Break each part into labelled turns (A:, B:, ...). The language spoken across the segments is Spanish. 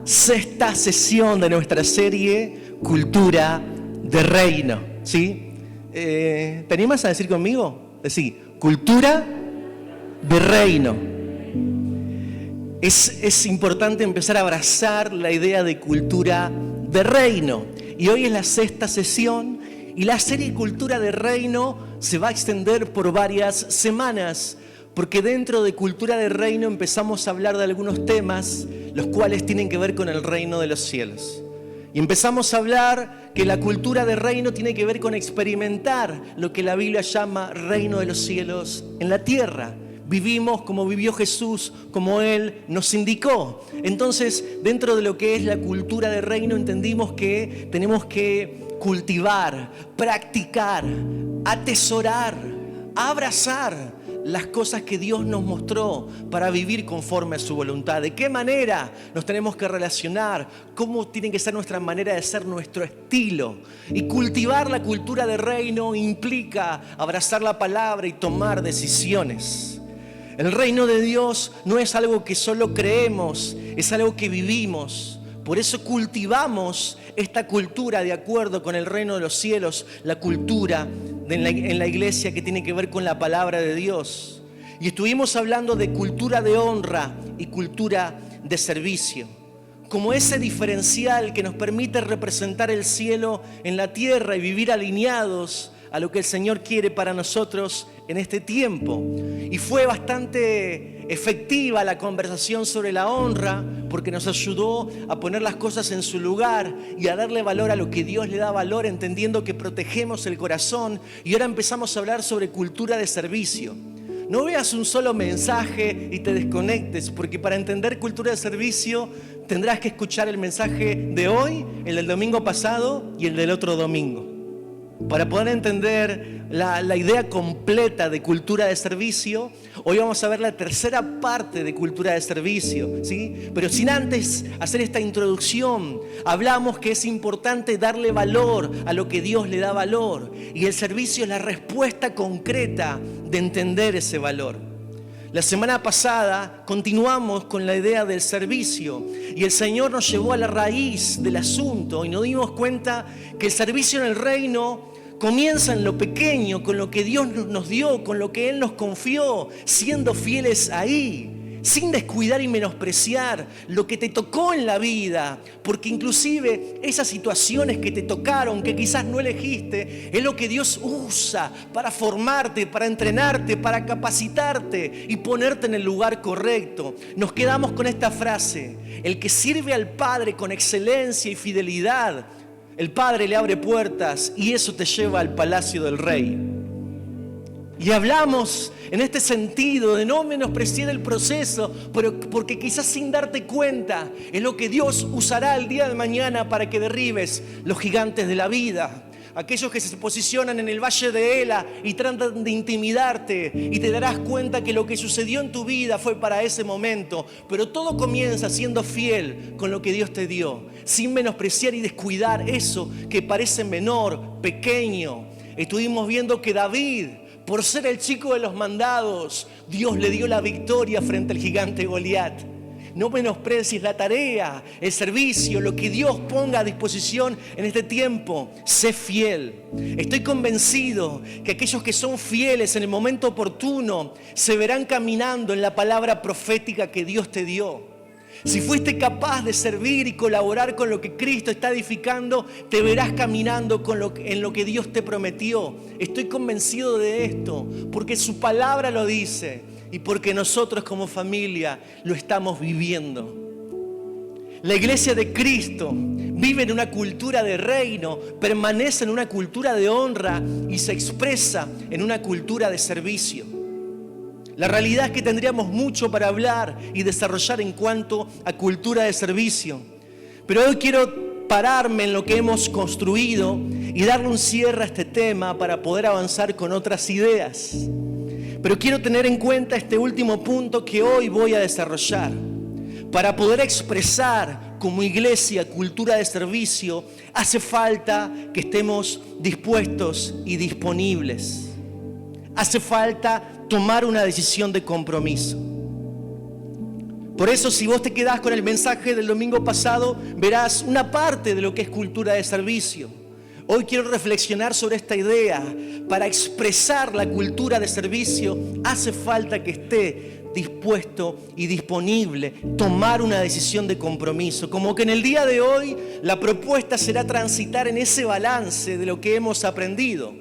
A: sexta sesión de nuestra serie Cultura de Reino, ¿sí? ¿Te animas a decir conmigo? Decí, Cultura de Reino. Es importante empezar a abrazar la idea de cultura de reino. Y hoy es la sexta sesión y la serie Cultura de Reino se va a extender por varias semanas, porque dentro de Cultura de Reino empezamos a hablar de algunos temas los cuales tienen que ver con el reino de los cielos. Y empezamos a hablar que la cultura de reino tiene que ver con experimentar lo que la Biblia llama reino de los cielos en la tierra. Vivimos como vivió Jesús, como Él nos indicó. Entonces, dentro de lo que es la cultura de reino, entendimos que tenemos que cultivar, practicar, atesorar, abrazar las cosas que Dios nos mostró para vivir conforme a su voluntad. ¿De qué manera nos tenemos que relacionar? ¿Cómo tiene que ser nuestra manera de ser, nuestro estilo? Y cultivar la cultura de reino implica abrazar la palabra y tomar decisiones. El reino de Dios no es algo que solo creemos, es algo que vivimos. Por eso cultivamos esta cultura de acuerdo con el reino de los cielos, la cultura en la iglesia que tiene que ver con la palabra de Dios. Y estuvimos hablando de cultura de honra y cultura de servicio, como ese diferencial que nos permite representar el cielo en la tierra y vivir alineados a lo que el Señor quiere para nosotros en este tiempo. Y fue bastante efectiva la conversación sobre la honra, porque nos ayudó a poner las cosas en su lugar y a darle valor a lo que Dios le da valor, entendiendo que protegemos el corazón. Y ahora empezamos a hablar sobre cultura de servicio. No veas un solo mensaje y te desconectes, porque para entender cultura de servicio tendrás que escuchar el mensaje de hoy, el del domingo pasado y el del otro domingo. Para poder entender la idea completa de cultura de servicio, hoy vamos a ver la tercera parte de cultura de servicio, ¿sí? Pero sin antes hacer esta introducción, hablamos que es importante darle valor a lo que Dios le da valor. Y el servicio es la respuesta concreta de entender ese valor. La semana pasada continuamos con la idea del servicio y el Señor nos llevó a la raíz del asunto y nos dimos cuenta que el servicio en el reino comienza en lo pequeño, con lo que Dios nos dio, con lo que Él nos confió, siendo fieles ahí, sin descuidar y menospreciar lo que te tocó en la vida, porque inclusive esas situaciones que te tocaron, que quizás no elegiste, es lo que Dios usa para formarte, para entrenarte, para capacitarte y ponerte en el lugar correcto. Nos quedamos con esta frase: el que sirve al Padre con excelencia y fidelidad, el Padre le abre puertas y eso te lleva al palacio del Rey. Y hablamos en este sentido de no menospreciar el proceso, pero porque quizás sin darte cuenta es lo que Dios usará el día de mañana para que derribes los gigantes de la vida. Aquellos que se posicionan en el valle de Ela y tratan de intimidarte, y te darás cuenta que lo que sucedió en tu vida fue para ese momento, pero todo comienza siendo fiel con lo que Dios te dio, sin menospreciar y descuidar eso que parece menor, pequeño. Estuvimos viendo que David, por ser el chico de los mandados, Dios le dio la victoria frente al gigante Goliat. No menosprecies la tarea, el servicio, lo que Dios ponga a disposición en este tiempo. Sé fiel. Estoy convencido que aquellos que son fieles en el momento oportuno se verán caminando en la palabra profética que Dios te dio. Si fuiste capaz de servir y colaborar con lo que Cristo está edificando, te verás caminando en lo que Dios te prometió. Estoy convencido de esto, porque su palabra lo dice y porque nosotros como familia lo estamos viviendo. La iglesia de Cristo vive en una cultura de reino, permanece en una cultura de honra y se expresa en una cultura de servicio. La realidad es que tendríamos mucho para hablar y desarrollar en cuanto a cultura de servicio. Pero hoy quiero pararme en lo que hemos construido y darle un cierre a este tema para poder avanzar con otras ideas. Pero quiero tener en cuenta este último punto que hoy voy a desarrollar. Para poder expresar como iglesia cultura de servicio, hace falta que estemos dispuestos y disponibles. Hace falta tomar una decisión de compromiso. Por eso, si vos te quedás con el mensaje del domingo pasado, verás una parte de lo que es cultura de servicio. Hoy quiero reflexionar sobre esta idea. Para expresar la cultura de servicio, hace falta que esté dispuesto y disponible tomar una decisión de compromiso. Como que en el día de hoy la propuesta será transitar en ese balance de lo que hemos aprendido,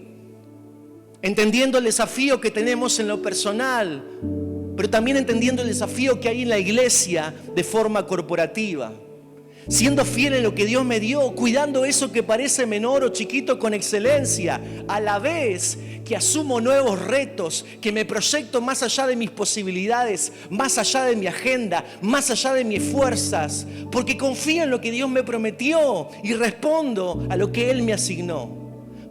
A: entendiendo el desafío que tenemos en lo personal, pero también entendiendo el desafío que hay en la iglesia de forma corporativa. Siendo fiel en lo que Dios me dio, cuidando eso que parece menor o chiquito con excelencia, a la vez que asumo nuevos retos, que me proyecto más allá de mis posibilidades, más allá de mi agenda, más allá de mis fuerzas, porque confío en lo que Dios me prometió y respondo a lo que Él me asignó.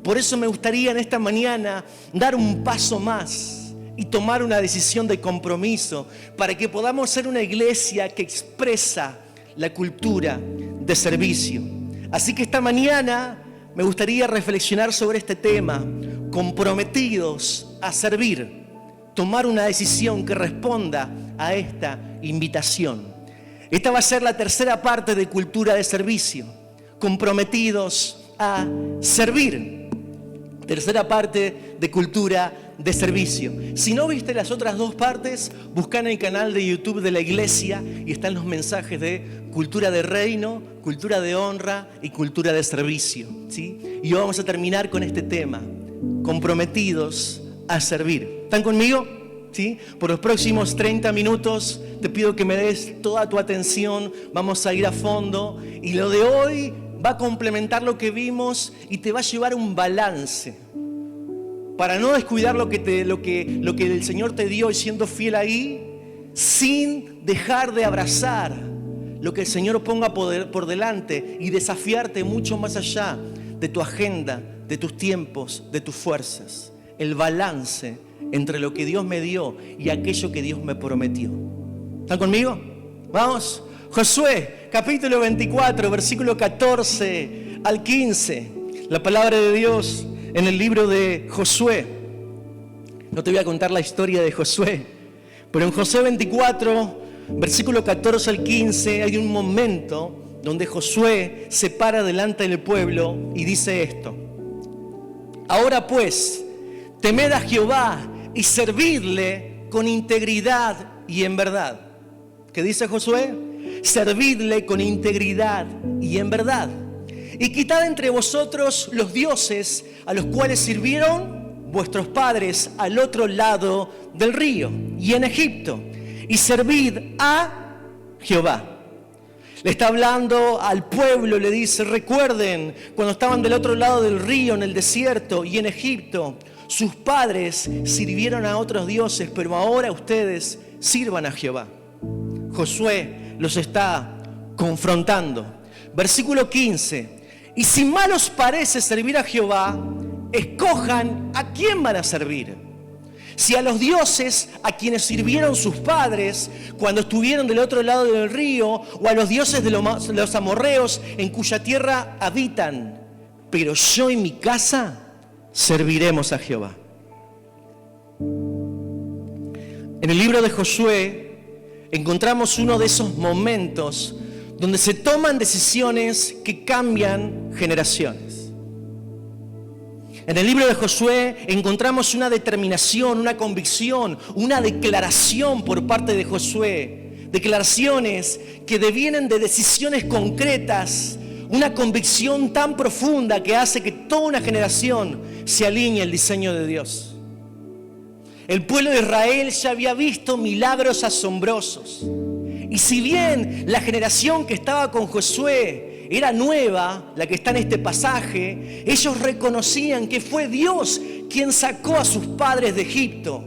A: Por eso me gustaría en esta mañana dar un paso más y tomar una decisión de compromiso para que podamos ser una iglesia que expresa la cultura de servicio. Así que esta mañana me gustaría reflexionar sobre este tema, comprometidos a servir, tomar una decisión que responda a esta invitación. Esta va a ser la tercera parte de cultura de servicio, comprometidos a servir. Tercera parte de cultura de servicio. Si no viste las otras dos partes, busca en el canal de YouTube de la iglesia y están los mensajes de cultura de reino, cultura de honra y cultura de servicio, ¿sí? Y hoy vamos a terminar con este tema, comprometidos a servir. ¿Están conmigo? ¿Sí? Por los próximos 30 minutos te pido que me des toda tu atención, vamos a ir a fondo y lo de hoy va a complementar lo que vimos y te va a llevar a un balance para no descuidar lo que el Señor te dio y siendo fiel ahí, sin dejar de abrazar lo que el Señor ponga por delante y desafiarte mucho más allá de tu agenda, de tus tiempos, de tus fuerzas. El balance entre lo que Dios me dio y aquello que Dios me prometió. ¿Están conmigo? Vamos. Josué, capítulo 24, versículo 14 al 15. La palabra de Dios en el libro de Josué. No te voy a contar la historia de Josué, pero en Josué 24, versículo 14 al 15, hay un momento donde Josué se para delante del pueblo y dice esto: ahora pues, temed a Jehová y servidle con integridad y en verdad. ¿Qué dice Josué? Servidle con integridad y en verdad. Y quitad entre vosotros los dioses a los cuales sirvieron vuestros padres al otro lado del río y en Egipto, y servid a Jehová. Le está hablando al pueblo, le dice: recuerden cuando estaban del otro lado del río, en el desierto y en Egipto, sus padres sirvieron a otros dioses, pero ahora ustedes sirvan a Jehová. Josué los está confrontando. Versículo 15: y si mal os parece servir a Jehová, escojan a quién van a servir. Si a los dioses a quienes sirvieron sus padres cuando estuvieron del otro lado del río, o a los dioses de los amorreos en cuya tierra habitan. Pero yo y mi casa serviremos a Jehová. En el libro de Josué encontramos uno de esos momentos donde se toman decisiones que cambian generaciones. En el libro de Josué encontramos una determinación, una convicción, una declaración por parte de Josué. Declaraciones que devienen de decisiones concretas, una convicción tan profunda que hace que toda una generación se alinee al diseño de Dios. El pueblo de Israel ya había visto milagros asombrosos. Y si bien la generación que estaba con Josué era nueva, la que está en este pasaje, ellos reconocían que fue Dios quien sacó a sus padres de Egipto,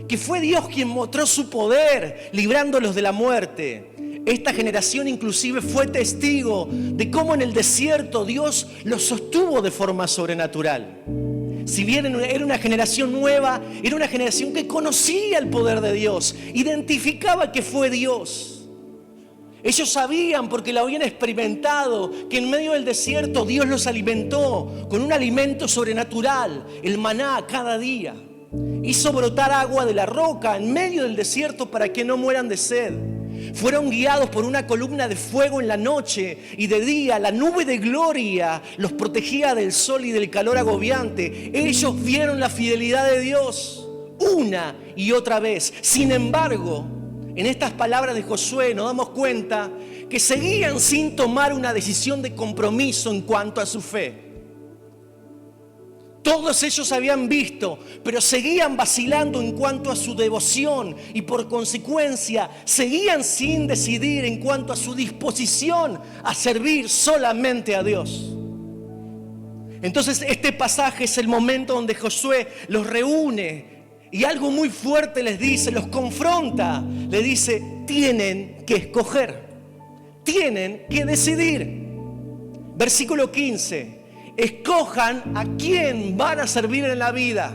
A: que fue Dios quien mostró su poder librándolos de la muerte. Esta generación inclusive fue testigo de cómo en el desierto Dios los sostuvo de forma sobrenatural. Si bien era una generación nueva, era una generación que conocía el poder de Dios, identificaba que fue Dios. Ellos sabían, porque lo habían experimentado, que en medio del desierto Dios los alimentó con un alimento sobrenatural, el maná cada día. Hizo brotar agua de la roca en medio del desierto para que no mueran de sed. Fueron guiados por una columna de fuego en la noche y de día la nube de gloria los protegía del sol y del calor agobiante. Ellos vieron la fidelidad de Dios una y otra vez. Sin embargo, en estas palabras de Josué nos damos cuenta que seguían sin tomar una decisión de compromiso en cuanto a su fe. Todos ellos habían visto, pero seguían vacilando en cuanto a su devoción y por consecuencia seguían sin decidir en cuanto a su disposición a servir solamente a Dios. Entonces este pasaje es el momento donde Josué los reúne y algo muy fuerte les dice, los confronta, les dice, tienen que escoger, tienen que decidir. Versículo 15. Escojan a quién van a servir en la vida.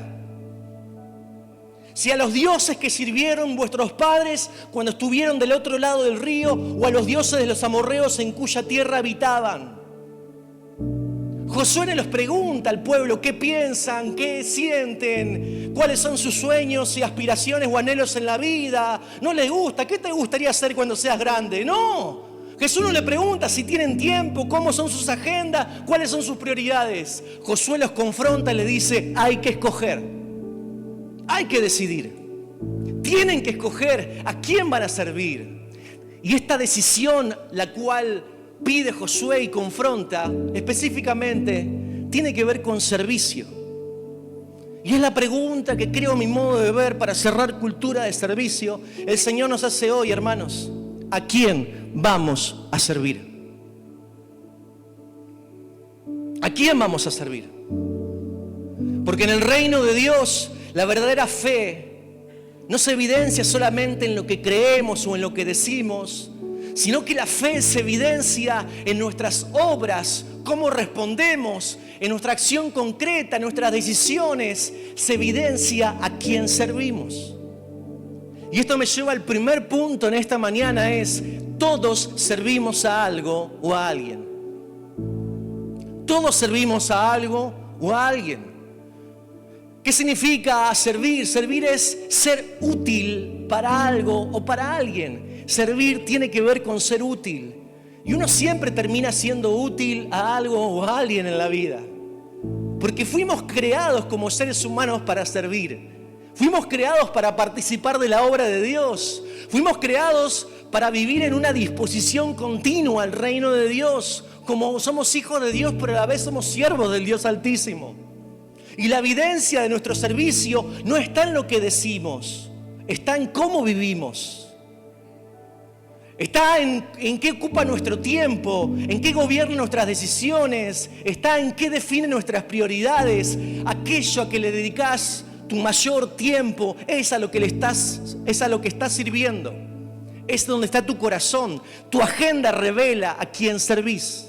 A: Si a los dioses que sirvieron vuestros padres cuando estuvieron del otro lado del río, o a los dioses de los amorreos en cuya tierra habitaban. Josué les pregunta al pueblo qué piensan, qué sienten, cuáles son sus sueños y aspiraciones o anhelos en la vida. No les gusta, ¿qué te gustaría hacer cuando seas grande? No. Jesús no le pregunta si tienen tiempo, cómo son sus agendas, cuáles son sus prioridades. Josué los confronta y le dice, hay que escoger, hay que decidir. Tienen que escoger a quién van a servir. Y esta decisión, la cual pide Josué y confronta, específicamente, tiene que ver con servicio. Y es la pregunta que creo, a mi modo de ver, para cerrar cultura de servicio, el Señor nos hace hoy, hermanos. ¿A quién vamos a servir? ¿A quién vamos a servir? Porque en el reino de Dios, la verdadera fe no se evidencia solamente en lo que creemos o en lo que decimos, sino que la fe se evidencia en nuestras obras, cómo respondemos, en nuestra acción concreta, en nuestras decisiones, se evidencia a quién servimos. Y esto me lleva al primer punto en esta mañana, es todos servimos a algo o a alguien. Todos servimos a algo o a alguien. ¿Qué significa servir? Servir es ser útil para algo o para alguien. Servir tiene que ver con ser útil. Y uno siempre termina siendo útil a algo o a alguien en la vida. Porque fuimos creados como seres humanos para servir. Fuimos creados para participar de la obra de Dios. Fuimos creados para vivir en una disposición continua al reino de Dios. Como somos hijos de Dios, pero a la vez somos siervos del Dios Altísimo. Y la evidencia de nuestro servicio no está en lo que decimos, está en cómo vivimos. Está en qué ocupa nuestro tiempo, en qué gobierna nuestras decisiones, está en qué define nuestras prioridades. Aquello a que le dedicas tu mayor tiempo es a lo que estás sirviendo. Es donde está tu corazón. Tu agenda revela a quién servís.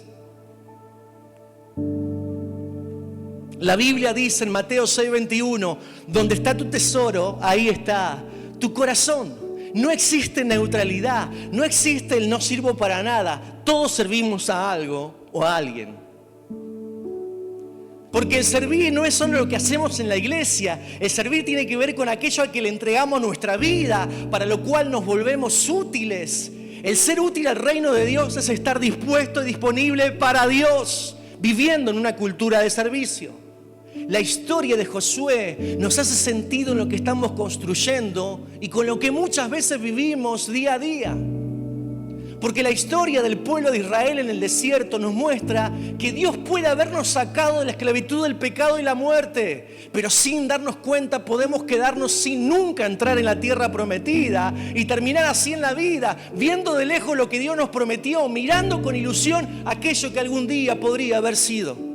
A: La Biblia dice en Mateo 6:21, donde está tu tesoro, ahí está tu corazón. No existe neutralidad, no existe el no sirvo para nada. Todos servimos a algo o a alguien. Porque el servir no es solo lo que hacemos en la iglesia. El servir tiene que ver con aquello a que le entregamos nuestra vida, para lo cual nos volvemos útiles. El ser útil al reino de Dios es estar dispuesto y disponible para Dios, viviendo en una cultura de servicio. La historia de Josué nos hace sentido en lo que estamos construyendo y con lo que muchas veces vivimos día a día. Porque la historia del pueblo de Israel en el desierto nos muestra que Dios puede habernos sacado de la esclavitud del pecado y la muerte, pero sin darnos cuenta podemos quedarnos sin nunca entrar en la tierra prometida y terminar así en la vida, viendo de lejos lo que Dios nos prometió, mirando con ilusión aquello que algún día podría haber sido.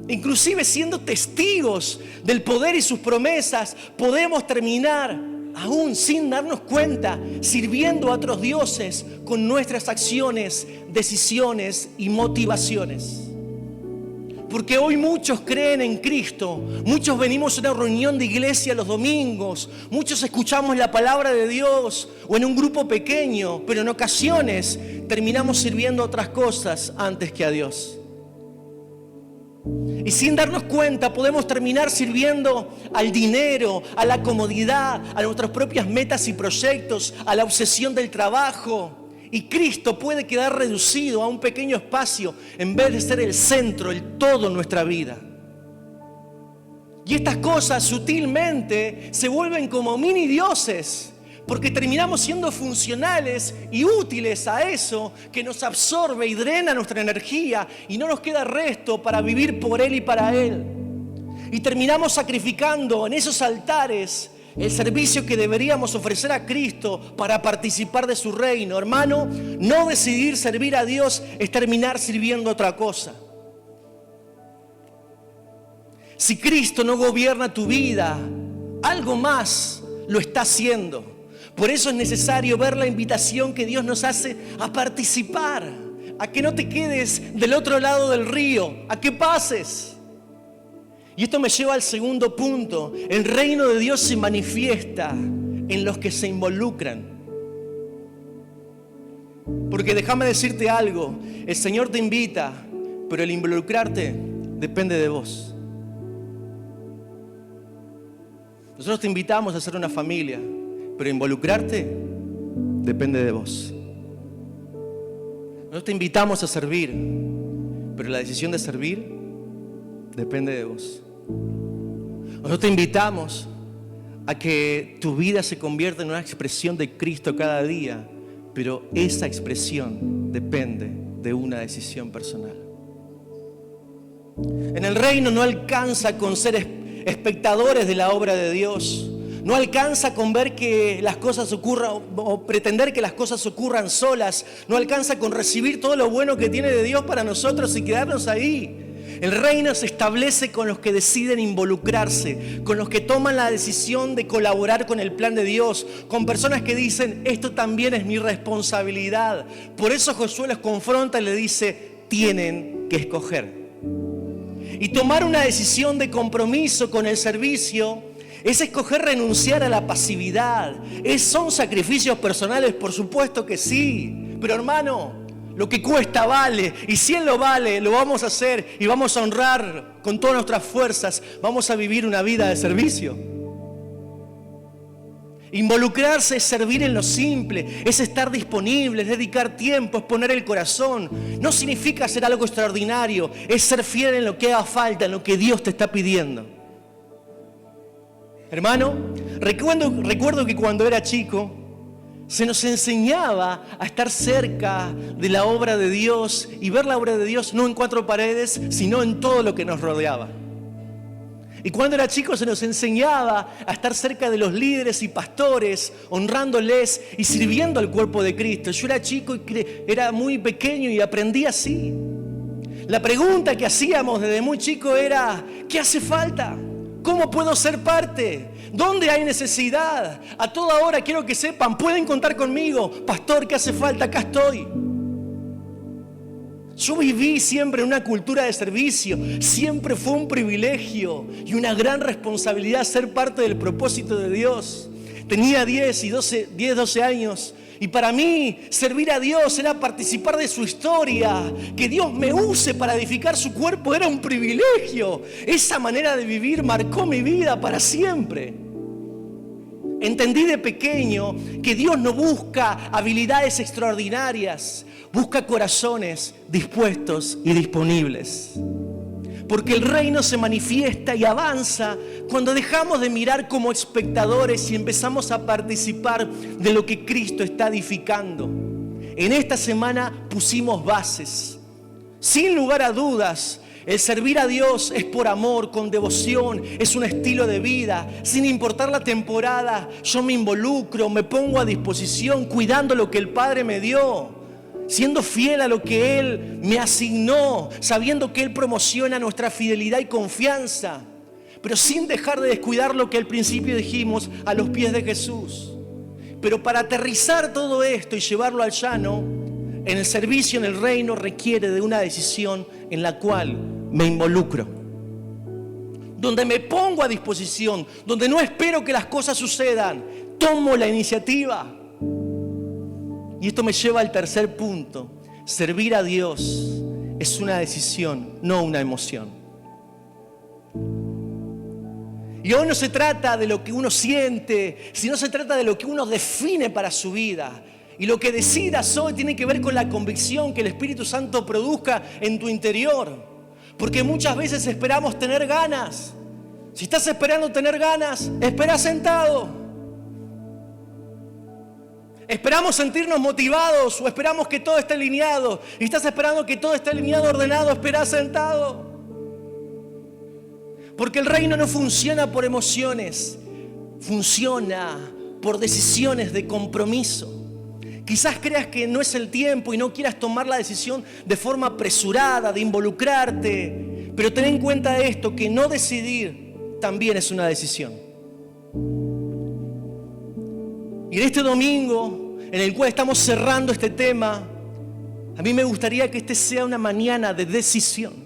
A: Inclusive siendo testigos del poder y sus promesas, podemos terminar aún sin darnos cuenta, sirviendo a otros dioses con nuestras acciones, decisiones y motivaciones. Porque hoy muchos creen en Cristo, muchos venimos a una reunión de iglesia los domingos, muchos escuchamos la palabra de Dios o en un grupo pequeño, pero en ocasiones terminamos sirviendo a otras cosas antes que a Dios. Y sin darnos cuenta podemos terminar sirviendo al dinero, a la comodidad, a nuestras propias metas y proyectos, a la obsesión del trabajo. Y Cristo puede quedar reducido a un pequeño espacio en vez de ser el centro, el todo en nuestra vida. Y estas cosas sutilmente se vuelven como mini dioses, porque terminamos siendo funcionales y útiles a eso que nos absorbe y drena nuestra energía y no nos queda resto para vivir por Él y para Él. Y terminamos sacrificando en esos altares el servicio que deberíamos ofrecer a Cristo para participar de su reino. Hermano, no decidir servir a Dios es terminar sirviendo a otra cosa. Si Cristo no gobierna tu vida, algo más lo está haciendo. Por eso es necesario ver la invitación que Dios nos hace a participar, a que no te quedes del otro lado del río, a que pases. Y esto me lleva al segundo punto. El reino de Dios se manifiesta en los que se involucran. Porque déjame decirte algo, el Señor te invita, pero el involucrarte depende de vos. Nosotros te invitamos a ser una familia, pero involucrarte depende de vos. Nosotros te invitamos a servir, pero la decisión de servir depende de vos. Nosotros te invitamos a que tu vida se convierta en una expresión de Cristo cada día, pero esa expresión depende de una decisión personal. En el reino no alcanza con ser espectadores de la obra de Dios. No alcanza con ver que las cosas ocurran o pretender que las cosas ocurran solas. No alcanza con recibir todo lo bueno que tiene de Dios para nosotros y quedarnos ahí. El reino se establece con los que deciden involucrarse, con los que toman la decisión de colaborar con el plan de Dios, con personas que dicen, esto también es mi responsabilidad. Por eso Josué los confronta y le dice, tienen que escoger. Y tomar una decisión de compromiso con el servicio es escoger renunciar a la pasividad. ¿Son sacrificios personales? Por supuesto que sí. Pero hermano, lo que cuesta vale. Y si Él lo vale, lo vamos a hacer y vamos a honrar con todas nuestras fuerzas. Vamos a vivir una vida de servicio. Involucrarse es servir en lo simple, es estar disponible, es dedicar tiempo, es poner el corazón. No significa hacer algo extraordinario, es ser fiel en lo que haga falta, en lo que Dios te está pidiendo. Hermano, recuerdo que cuando era chico se nos enseñaba a estar cerca de la obra de Dios y ver la obra de Dios no en cuatro paredes, sino en todo lo que nos rodeaba. Y cuando era chico se nos enseñaba a estar cerca de los líderes y pastores, honrándoles y sirviendo al cuerpo de Cristo. Yo era chico y era muy pequeño y aprendí así. La pregunta que hacíamos desde muy chico era, ¿qué hace falta? ¿Cómo puedo ser parte? ¿Dónde hay necesidad? A toda hora quiero que sepan, pueden contar conmigo. Pastor, ¿qué hace falta? Acá estoy. Yo viví siempre en una cultura de servicio. Siempre fue un privilegio y una gran responsabilidad ser parte del propósito de Dios. Tenía 12 años. Y para mí, servir a Dios era participar de su historia. Que Dios me use para edificar su cuerpo era un privilegio. Esa manera de vivir marcó mi vida para siempre. Entendí de pequeño que Dios no busca habilidades extraordinarias, busca corazones dispuestos y disponibles. Porque el reino se manifiesta y avanza cuando dejamos de mirar como espectadores y empezamos a participar de lo que Cristo está edificando. En esta semana pusimos bases. Sin lugar a dudas, el servir a Dios es por amor, con devoción, es un estilo de vida. Sin importar la temporada, yo me involucro, me pongo a disposición, cuidando lo que el Padre me dio. Siendo fiel a lo que Él me asignó, sabiendo que Él promociona nuestra fidelidad y confianza, pero sin dejar de descuidar lo que al principio dijimos, a los pies de Jesús. Pero para aterrizar todo esto y llevarlo al llano, en el servicio, en el reino, requiere de una decisión en la cual me involucro, donde me pongo a disposición, donde no espero que las cosas sucedan, tomo la iniciativa. Y esto me lleva al tercer punto. Servir a Dios es una decisión, no una emoción. Y hoy no se trata de lo que uno siente, sino se trata de lo que uno define para su vida. Y lo que decidas hoy tiene que ver con la convicción que el Espíritu Santo produzca en tu interior. Porque muchas veces esperamos tener ganas. Si estás esperando tener ganas, espera sentado. Esperamos sentirnos motivados o esperamos que todo esté alineado. Y estás esperando que todo esté alineado, ordenado, espera sentado. Porque el reino no funciona por emociones, funciona por decisiones de compromiso. Quizás creas que no es el tiempo y no quieras tomar la decisión de forma apresurada, de involucrarte. Pero ten en cuenta esto, que no decidir también es una decisión. Y en este domingo, en el cual estamos cerrando este tema, a mí me gustaría que este sea una mañana de decisión.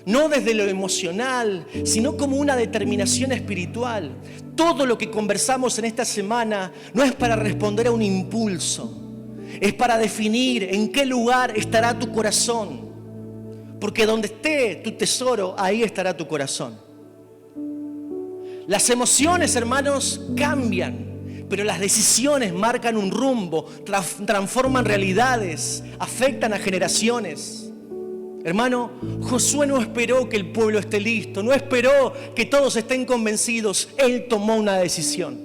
A: No desde lo emocional, sino como una determinación espiritual. Todo lo que conversamos en esta semana no es para responder a un impulso. Es para definir en qué lugar estará tu corazón. Porque donde esté tu tesoro, ahí estará tu corazón. Las emociones, hermanos, cambian. Pero las decisiones marcan un rumbo, transforman realidades, afectan a generaciones. Hermano, Josué no esperó que el pueblo esté listo, no esperó que todos estén convencidos. Él tomó una decisión.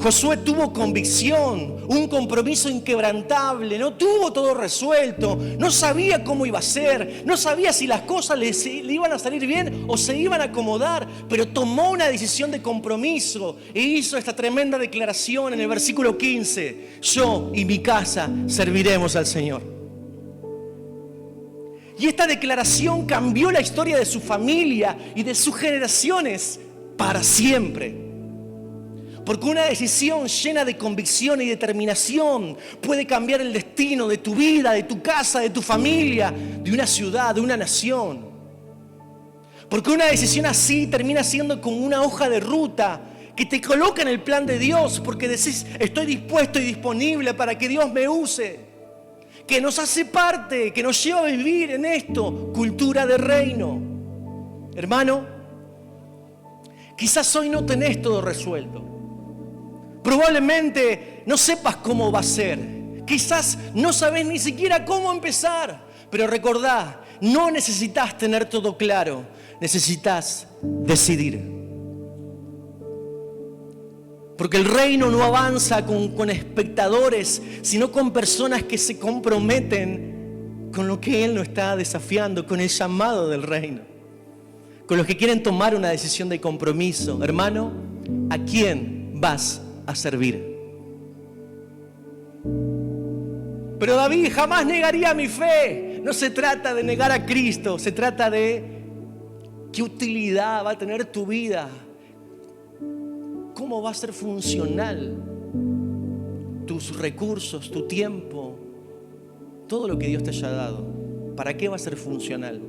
A: Josué tuvo convicción, un compromiso inquebrantable, no tuvo todo resuelto, no sabía cómo iba a ser, no sabía si las cosas le iban a salir bien o se iban a acomodar, pero tomó una decisión de compromiso e hizo esta tremenda declaración en el versículo 15: yo y mi casa serviremos al Señor. Y esta declaración cambió la historia de su familia y de sus generaciones para siempre. Porque una decisión llena de convicción y determinación puede cambiar el destino de tu vida, de tu casa, de tu familia, de una ciudad, de una nación. Porque una decisión así termina siendo como una hoja de ruta que te coloca en el plan de Dios, porque decís: estoy dispuesto y disponible para que Dios me use. Que nos hace parte, que nos lleva a vivir en esto, cultura de reino. Hermano, quizás hoy no tenés todo resuelto. Probablemente no sepas cómo va a ser. Quizás no sabés ni siquiera cómo empezar. Pero recordá, no necesitas tener todo claro, necesitas decidir. Porque el reino no avanza con espectadores, sino con personas que se comprometen con lo que Él nos está desafiando, con el llamado del reino. Con los que quieren tomar una decisión de compromiso. Hermano, ¿a quién vas a servir? Pero David, jamás negaría mi fe. No se trata de negar a Cristo, se trata de qué utilidad va a tener tu vida. ¿Cómo va a ser funcional tus recursos, tu tiempo, todo lo que Dios te haya dado? ¿Para qué va a ser funcional?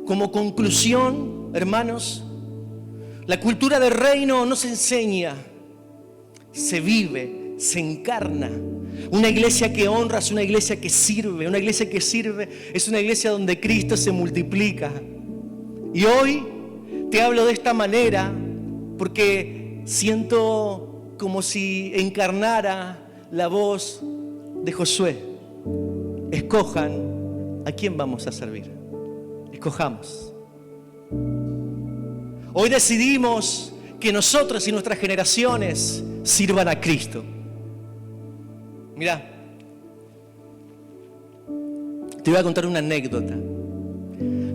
A: Como conclusión, hermanos, la cultura del reino no se enseña, se vive, se encarna. Una iglesia que honra es una iglesia que sirve. Una iglesia que sirve es una iglesia donde Cristo se multiplica. Y hoy te hablo de esta manera porque siento como si encarnara la voz de Josué. Escojan a quién vamos a servir. Escojamos. Hoy decidimos que nosotros y nuestras generaciones sirvan a Cristo. Mirá, te voy a contar una anécdota.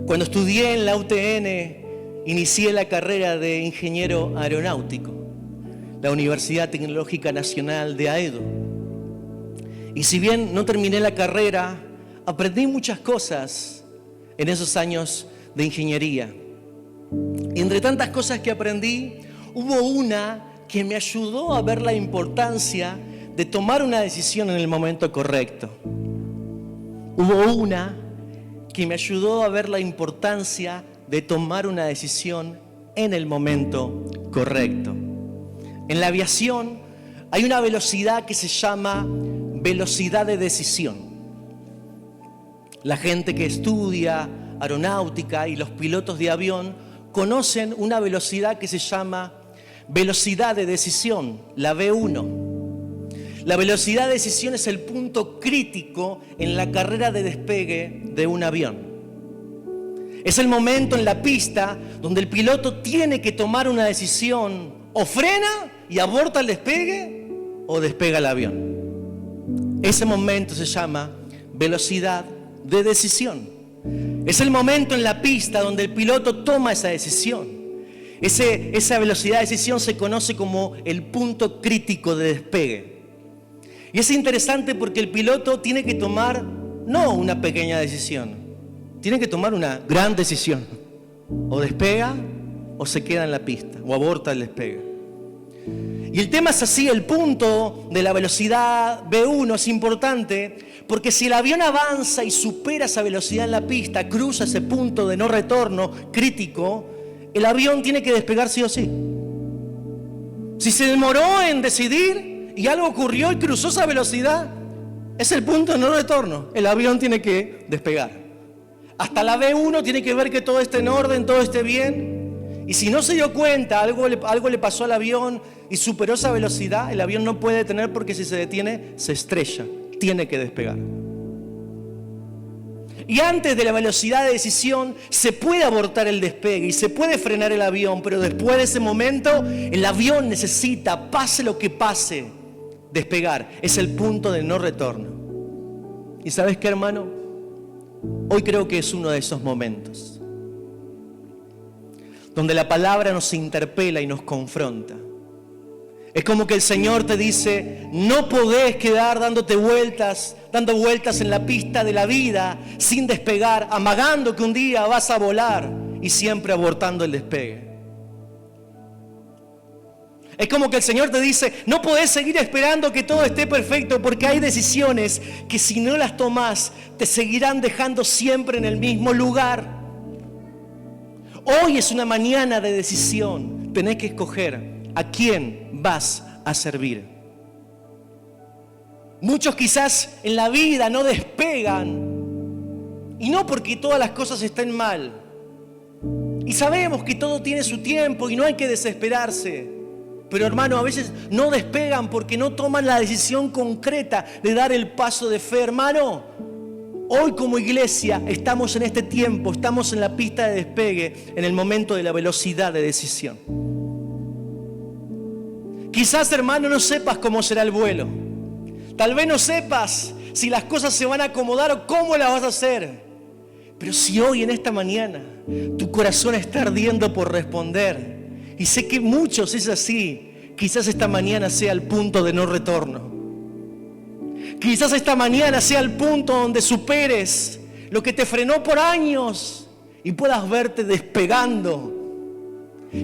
A: Cuando estudié en la UTN, inicié la carrera de ingeniero aeronáutico, la Universidad Tecnológica Nacional de AEDO. Y si bien no terminé la carrera, aprendí muchas cosas en esos años de ingeniería. Y entre tantas cosas que aprendí, hubo una que me ayudó a ver la importancia de tomar una decisión en el momento correcto. Hubo una que me ayudó a ver la importancia de tomar una decisión en el momento correcto. En la aviación hay una velocidad que se llama velocidad de decisión. La gente que estudia aeronáutica y los pilotos de avión conocen una velocidad que se llama velocidad de decisión, la V1. La velocidad de decisión es el punto crítico en la carrera de despegue de un avión. Es el momento en la pista donde el piloto tiene que tomar una decisión: o frena y aborta el despegue o despega el avión. Ese momento se llama velocidad de decisión. Es el momento en la pista donde el piloto toma esa decisión. Esa velocidad de decisión se conoce como el punto crítico de despegue. Y es interesante porque el piloto tiene que tomar no una pequeña decisión, tiene que tomar una gran decisión. O despega o se queda en la pista, o aborta el despegue. Y el tema es así: el punto de la velocidad V1 es importante porque si el avión avanza y supera esa velocidad en la pista, cruza ese punto de no retorno crítico, el avión tiene que despegar sí o sí. Si se demoró en decidir y algo ocurrió y cruzó esa velocidad, es el punto de no retorno. El avión tiene que despegar. Hasta la V1 tiene que ver que todo esté en orden, todo esté bien. Y si no se dio cuenta, algo le pasó al avión y superó esa velocidad, el avión no puede detener porque si se detiene, se estrella. Tiene que despegar. Y antes de la velocidad de decisión se puede abortar el despegue y se puede frenar el avión, pero después de ese momento el avión necesita, pase lo que pase, despegar. Es el punto de no retorno. ¿Y sabes qué, hermano? Hoy creo que es uno de esos momentos donde la palabra nos interpela y nos confronta. Es como que el Señor te dice: no podés quedar dando vueltas en la pista de la vida sin despegar, amagando que un día vas a volar y siempre abortando el despegue. Es como que el Señor te dice: no podés seguir esperando que todo esté perfecto, porque hay decisiones que si no las tomás te seguirán dejando siempre en el mismo lugar. Hoy es una mañana de decisión. Tenés que escoger a quién vas a servir. Muchos quizás en la vida no despegan, y no porque todas las cosas estén mal. Y sabemos que todo tiene su tiempo y no hay que desesperarse. Pero hermano, a veces no despegan porque no toman la decisión concreta de dar el paso de fe. Hermano, hoy como iglesia estamos en este tiempo, estamos en la pista de despegue, en el momento de la velocidad de decisión. Quizás, hermano, no sepas cómo será el vuelo. Tal vez no sepas si las cosas se van a acomodar o cómo las vas a hacer. Pero si hoy en esta mañana tu corazón está ardiendo por responder, y sé que muchos es así, quizás esta mañana sea el punto de no retorno. Quizás esta mañana sea el punto donde superes lo que te frenó por años y puedas verte despegando.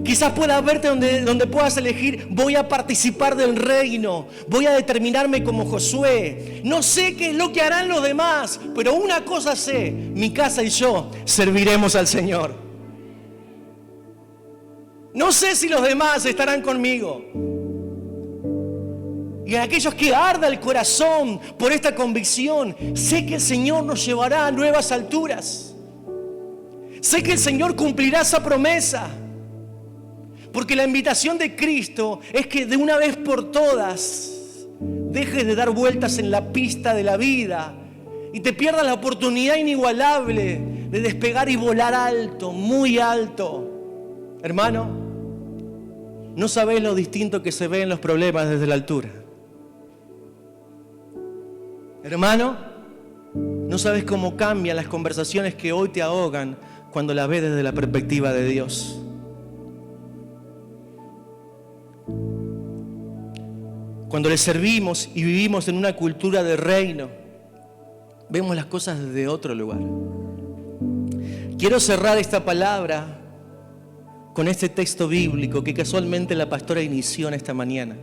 A: Quizás puedas verte donde puedas elegir: voy a participar del reino, voy a determinarme como Josué. No sé qué es lo que harán los demás, pero una cosa sé: mi casa y yo serviremos al Señor. No sé si los demás estarán conmigo. Y a aquellos que arda el corazón por esta convicción, sé que el Señor nos llevará a nuevas alturas. Sé que el Señor cumplirá esa promesa. Porque la invitación de Cristo es que de una vez por todas dejes de dar vueltas en la pista de la vida y te pierdas la oportunidad inigualable de despegar y volar alto, muy alto. Hermano, no sabés lo distinto que se ven los problemas desde la altura. Hermano, no sabes cómo cambian las conversaciones que hoy te ahogan cuando las ves desde la perspectiva de Dios. Cuando le servimos y vivimos en una cultura de reino, vemos las cosas desde otro lugar. Quiero cerrar esta palabra con este texto bíblico que casualmente la pastora inició en esta mañana.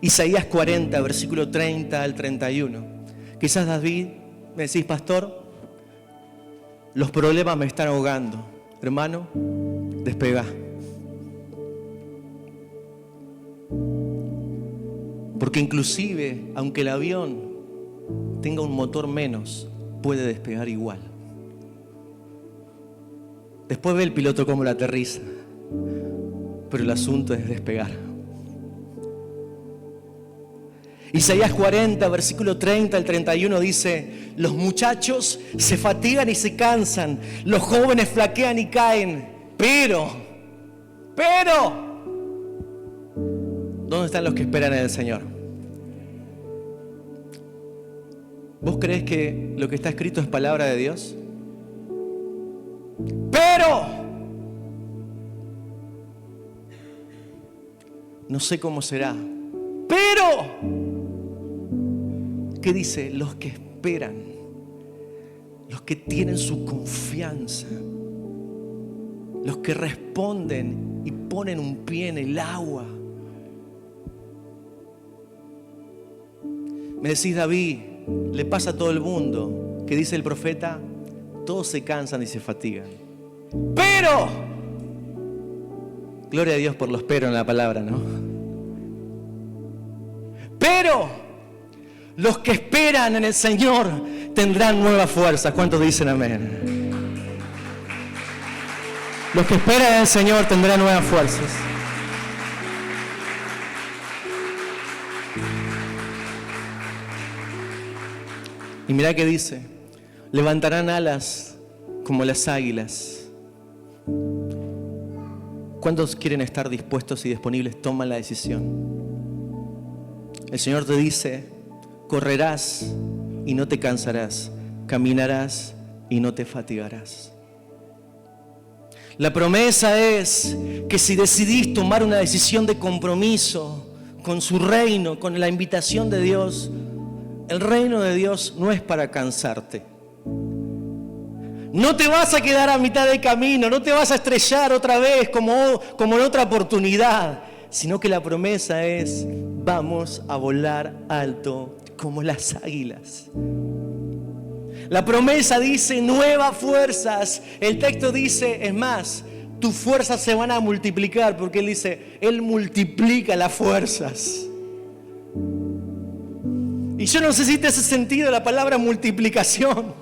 A: Isaías 40, versículo 30 al 31. Quizás David, me decís: pastor, los problemas me están ahogando. Hermano, despegá. Porque inclusive, aunque el avión tenga un motor menos, puede despegar igual. Después ve el piloto cómo la aterriza. Pero el asunto es despegar. Isaías 40, versículo 30 al 31 dice: los muchachos se fatigan y se cansan, los jóvenes flaquean y caen, pero, ¿dónde están los que esperan en el Señor? ¿Vos creés que lo que está escrito es palabra de Dios? Pero no sé cómo será, pero ¿qué dice? Los que esperan, los que tienen su confianza, los que responden y ponen un pie en el agua. Me decís, David, le pasa a todo el mundo. ¿Qué dice el profeta? Todos se cansan y se fatigan. Pero, gloria a Dios por los pero en la palabra, ¿no? Pero los que esperan en el Señor tendrán nuevas fuerzas. ¿Cuántos dicen amén? Los que esperan en el Señor tendrán nuevas fuerzas. Y mirá que dice: levantarán alas como las águilas. ¿Cuántos quieren estar dispuestos y disponibles? Toman la decisión. El Señor te dice: correrás y no te cansarás, caminarás y no te fatigarás. La promesa es que si decidís tomar una decisión de compromiso con su reino, con la invitación de Dios, el reino de Dios no es para cansarte. No te vas a quedar a mitad de camino, no te vas a estrellar otra vez como en otra oportunidad, sino que la promesa es: vamos a volar alto como las águilas. La promesa dice nuevas fuerzas. El texto dice, es más, tus fuerzas se van a multiplicar, porque Él dice, Él multiplica las fuerzas. Y yo no sé si te hace sentido la palabra multiplicación,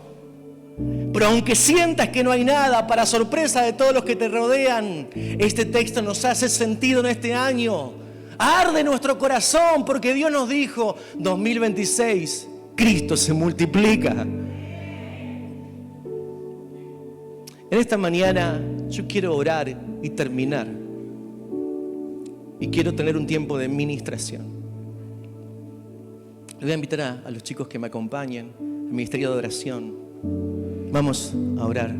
A: pero aunque sientas que no hay nada, para sorpresa de todos los que te rodean, este texto nos hace sentido en este año. Arde nuestro corazón porque Dios nos dijo, 2026, Cristo se multiplica. En esta mañana yo quiero orar y terminar. Y quiero tener un tiempo de ministración. Le voy a invitar a los chicos que me acompañen, al ministerio de oración. Vamos a orar.